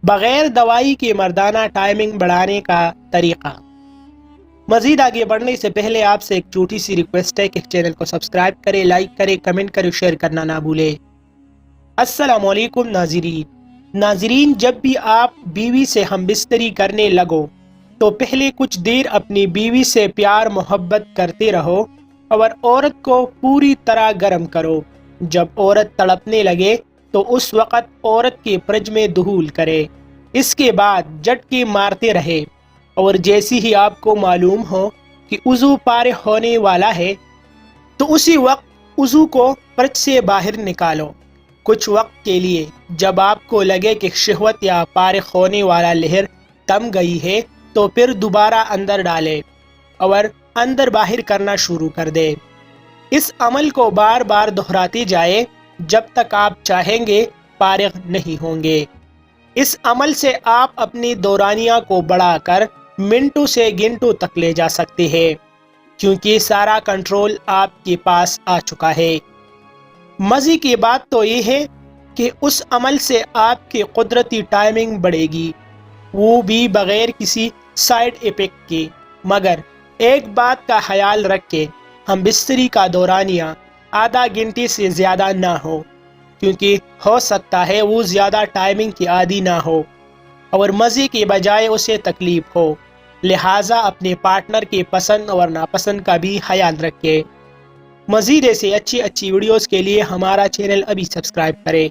بغیر دوائی کے مردانہ ٹائمنگ بڑھانے کا طریقہ۔ مزید آگے بڑھنے سے پہلے آپ سے ایک چھوٹی سی ریکویسٹ ہے کہ چینل کو سبسکرائب کریں، لائک کریں، کمنٹ کریں، شیئر کرنا نہ بھولیں۔ السلام علیکم ناظرین، جب بھی آپ بیوی سے ہم بستری کرنے لگو تو پہلے کچھ دیر اپنی بیوی سے پیار محبت کرتے رہو اور عورت کو پوری طرح گرم کرو۔ جب عورت تڑپنے لگے تو اس وقت عورت کے فرج میں دخول کرے، اس کے بعد جھٹکے مارتے رہے، اور جیسی ہی آپ کو معلوم ہو کہ وضو فارغ ہونے والا ہے تو اسی وقت وضو کو فرج سے باہر نکالو۔ کچھ وقت کے لیے جب آپ کو لگے کہ شہوت یا فارغ ہونے والا لہر تم گئی ہے تو پھر دوبارہ اندر ڈالے اور اندر باہر کرنا شروع کر دے۔ اس عمل کو بار بار دہراتے جائے جب تک آپ چاہیں گے فارغ نہیں ہوں گے۔ اس عمل سے آپ اپنی دورانیہ کو بڑھا کر منٹوں سے گھنٹوں تک لے جا سکتے ہیں، کیونکہ سارا کنٹرول آپ کے پاس آ چکا ہے۔ مزے کی بات تو یہ ہے کہ اس عمل سے آپ کی قدرتی ٹائمنگ بڑھے گی، وہ بھی بغیر کسی سائیڈ ایفیکٹ کے۔ مگر ایک بات کا خیال رکھیں، ہم بستری کا دورانیہ آدھا گھنٹے سے زیادہ نہ ہو، کیونکہ ہو سکتا ہے وہ زیادہ ٹائمنگ کی عادی نہ ہو اور مزے کے بجائے اسے تکلیف ہو، لہٰذا اپنے پارٹنر کے پسند اور ناپسند کا بھی خیال رکھیں۔ مزید ایسے اچھی ویڈیوز کے لیے ہمارا چینل ابھی سبسکرائب کریں۔